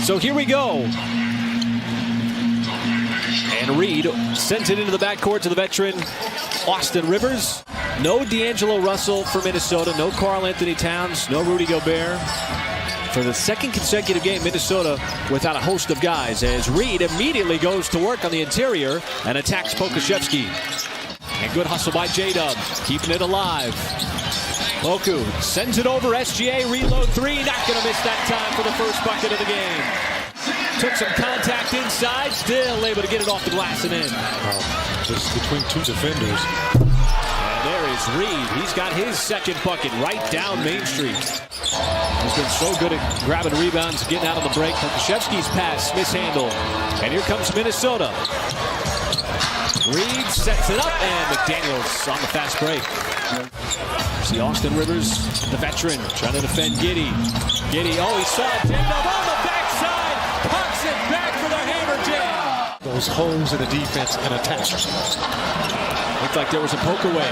So here we go. And Reed sends it into the backcourt to the veteran Austin Rivers. No D'Angelo Russell for Minnesota. No Karl Anthony Towns. No Rudy Gobert. For the second consecutive game, Minnesota without a host of guys, as Reed immediately goes to work on the interior and attacks Pokusevski. And good hustle by J-Dub, keeping it alive. Poku sends it over, SGA, reload three, not going to miss that time for the first bucket of the game. Took some contact inside, still able to get it off the glass and in. Just between two defenders. And there is Reed. He's got his second bucket right down Main Street. He's been so good at grabbing rebounds, getting out on the break. Pokusevski's pass mishandled. And here comes Minnesota. Reed sets it up, and McDaniels on the fast break. See Austin Rivers, the veteran, trying to defend Giddey. Giddey, oh, he saw it. J-Dub on the backside. Pucks it back for the hammer jam. Those holes in the defense and attack. Looked like there was a poke away.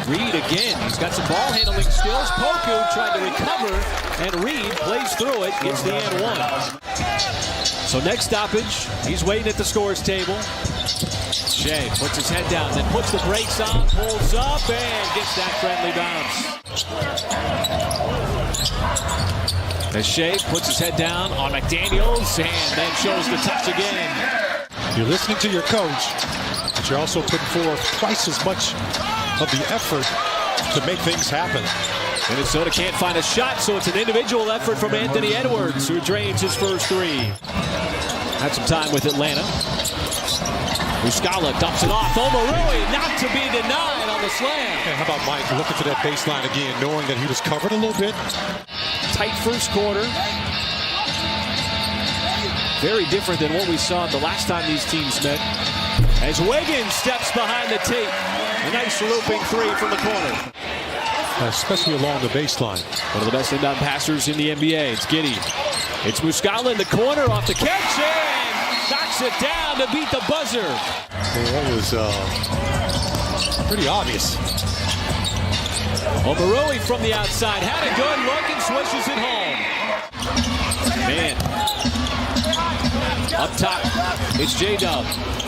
Reed again. He's got some ball handling skills. Poku tried to recover, and Reed plays through it, gets the and one. So next stoppage, he's waiting at the scorer's table. Shea puts his head down, then puts the brakes on, pulls up, and gets that friendly bounce. As Shea puts his head down on McDaniels, and then shows the touch again. You're listening to your coach, but you're also putting forth twice as much of the effort to make things happen. Minnesota can't find a shot, so it's an individual effort from Anthony Edwards, who drains his first three. Had some time with Atlanta. Muscala dumps it off. Omarui not to be denied on the slam. And how about Mike looking to that baseline again, knowing that he was covered a little bit? Tight first quarter. Very different than what we saw the last time these teams met. As Wiggins steps behind the tape. A nice looping three from the corner. Especially along the baseline. One of the best inbound passers in the NBA. It's Giddey. It's Muscala in the corner off the catch and knocks it down to beat the buzzer. Well, that was pretty obvious. Omarui from the outside had a good look and swishes it home. Man. Up top, it's J-Dub.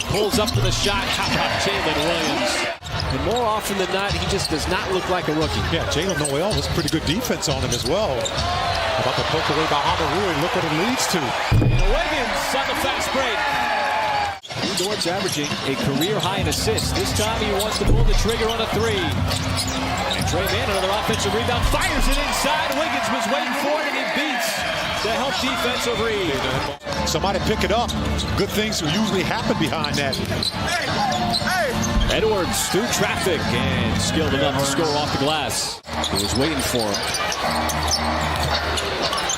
Pulls up for the shot. How about Jalen Williams? And more often than not, he just does not look like a rookie. Yeah, Jalen Noel has pretty good defense on him as well. How about the poke away by Omarui? Look what it leads to. And Wiggins on the fast break. Dort's averaging a career high in assists. This time he wants to pull the trigger on a three. And Trey Mann, another offensive rebound, fires it inside. Wiggins was waiting for it, and he beats the help defense of Reed. Somebody pick it up. Good things usually happen behind that. Edwards through traffic and skilled enough to score off the glass. He was waiting for him.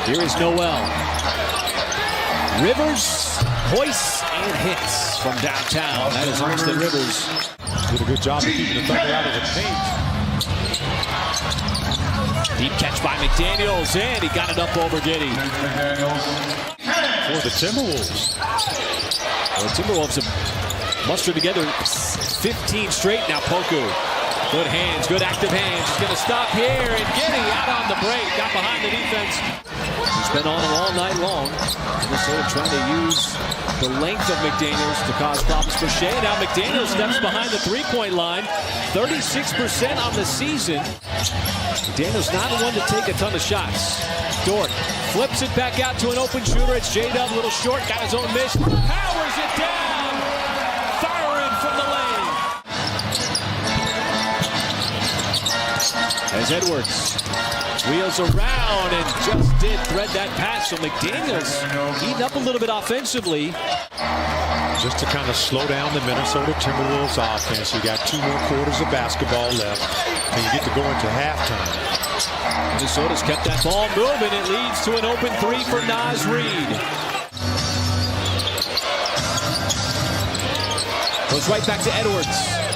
Here is Noel. Rivers hoists and hits from downtown. That is Austin Rivers. Did a good job of keeping the Thunder out of the paint. Deep catch by McDaniels, and he got it up over Giddey. For the Timberwolves. Well, the Timberwolves have mustered together 15 straight now. Poku. Good hands, good active hands. He's going to stop here, and Giddey out on the break. Got behind the defense. He's been on him all night long. Minnesota trying to use the length of McDaniels to cause problems for Shea. Now McDaniels steps behind the three-point line. 36% on the season. McDaniels not one to take a ton of shots. Dort flips it back out to an open shooter. It's J-Dub, a little short, got his own miss. Powers it down. Firing from the lane. As Edwards wheels around and just did thread that pass. So McDaniels eating up a little bit offensively. Just to kind of slow down the Minnesota Timberwolves offense. You got 2 more quarters of basketball left, and you get to go into halftime. Minnesota's kept that ball moving. It leads to an open three for Naz Reid. Goes right back to Edwards.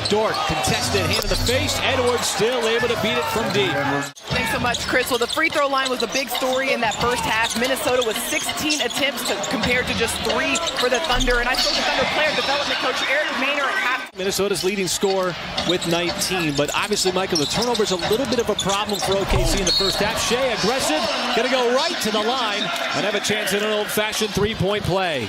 Dort contested, hand in the face. Edwards still able to beat it from deep. so much, Chris. Well, the free throw line was a big story in that first half. Minnesota was 16 attempts compared to just 3 for the Thunder. And I spoke to Thunder player development coach Eric Maynor at half. Minnesota's leading scorer with 19. But obviously, Michael, the turnover is a little bit of a problem for OKC in the first half. Shea aggressive, going to go right to the line and have a chance at an old-fashioned three-point play.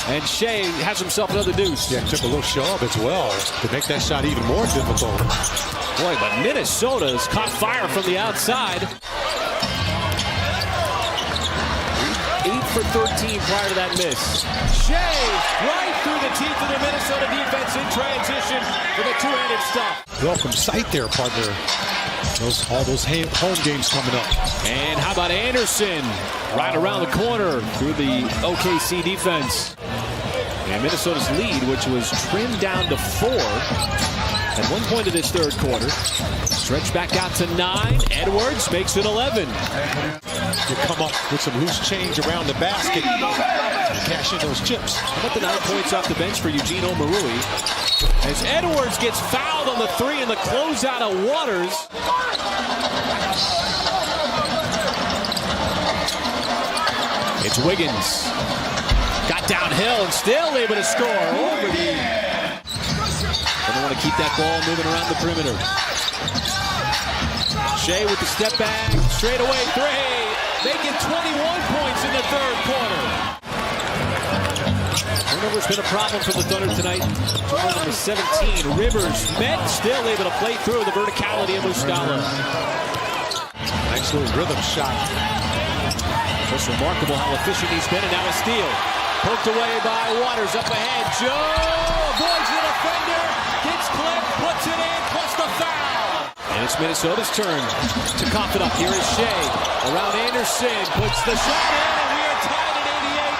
And Shea has himself another deuce. Yeah, took a little shove as well to make that shot even more difficult. Boy, but Minnesota's caught fire from the outside. 8 for 13 prior to that miss. Shea right through the teeth of the Minnesota defense in transition with a two-handed stop. Welcome sight there, partner. All those home games coming up. And how about Anderson? Right around the corner through the OKC defense. And Minnesota's lead, which was trimmed down to 4 at one point of this third quarter, stretched back out to 9. Edwards makes it 11. You come up with some loose change around the basket and cash in those chips. How about the 9 points off the bench for Eugene Omarui? As Edwards gets fouled on the 3 in the closeout of Waters. It's Wiggins. Got downhill and still able to score over the... They want to keep that ball moving around the perimeter. Shea with the step back, straight away 3, making 21 points in the third quarter. Turnover's been a problem for the Thunder tonight. Turnover number 17. Rivers met, still able to play through the verticality of Muscala. Nice little rhythm shot. Just remarkable how efficient he's been, and now a steal. Poked away by Waters, up ahead. Joe avoids the defender, gets clipped, puts it in, plus the foul. And it's Minnesota's turn to cough it up. Here is Shea around Anderson, puts the shot in, and we are tied at 88.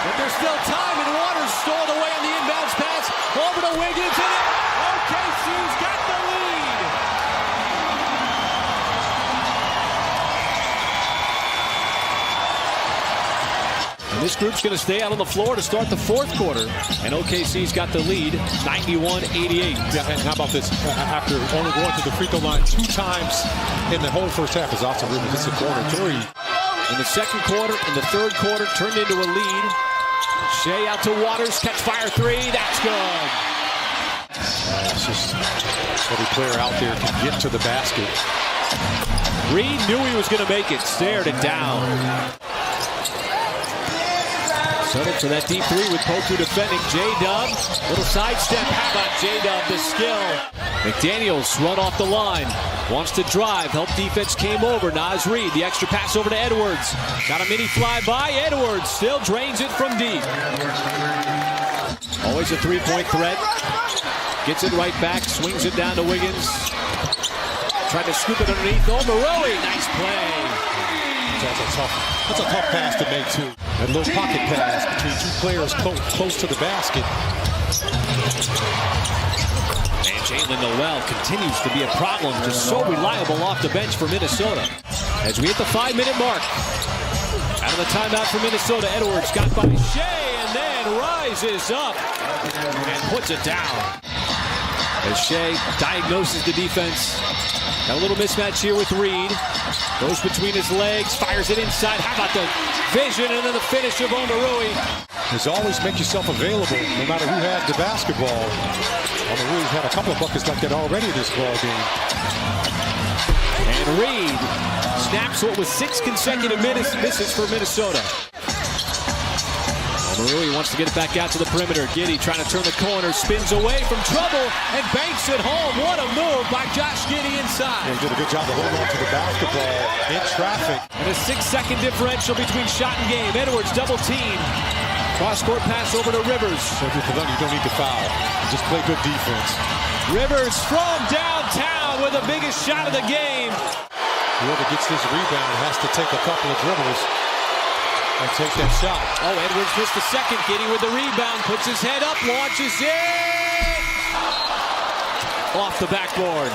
But there's still time, and Waters stolen away on the inbounds pass. Over to Wiggins, and OKC's got the lead. And this group's going to stay out on the floor to start the fourth quarter. And OKC's got the lead, 91-88. Yeah, and how about this? After only going to the free throw line 2 times in the whole first half, is Austin Rivers hits a corner 3. In the second quarter, in the third quarter, turned into a lead. Shea out to Waters, catch fire 3, that's good. It's just every player out there can get to the basket. Reed knew he was going to make it, stared it down. Settled for that deep 3 with Poku defending. J-Dub, little sidestep. How about J-Dub, the skill? McDaniels run off the line. Wants to drive. Help defense came over. Naz Reid, the extra pass over to Edwards. Got a mini flyby. Edwards still drains it from deep. Always a three-point threat. Gets it right back. Swings it down to Wiggins. Tried to scoop it underneath. Omarui, nice play. That's a tough pass to make, too. That little pocket pass between 2 players close to the basket. And Jalen Noel continues to be a problem. Just so reliable off the bench for Minnesota. As we hit the 5-minute mark. Out of the timeout for Minnesota, Edwards got by Shea and then rises up and puts it down. As Shea diagnoses the defense. Got a little mismatch here with Reed. Goes between his legs, fires it inside. How about the vision and then the finish of Omarui? As always, make yourself available, no matter who had the basketball. Omarui's had a couple of buckets like that already this ball game. And Reed snaps what was 6 consecutive misses for Minnesota. Omarui wants to get it back out to the perimeter. Giddey trying to turn the corner, spins away from trouble, and banks it home. What a move by Josh Giddey inside. Yeah, he did a good job of holding on to the basketball in traffic. And a 6-second differential between shot and game. Edwards double team. Cross-court pass over to Rivers. So if you're for them, you don't need to foul. Just play good defense. Rivers from downtown with the biggest shot of the game. Whoever gets this rebound has to take a couple of dribbles and take that shot. Oh, Edwards missed the second. Giddey with the rebound, puts his head up, launches it off the backboard.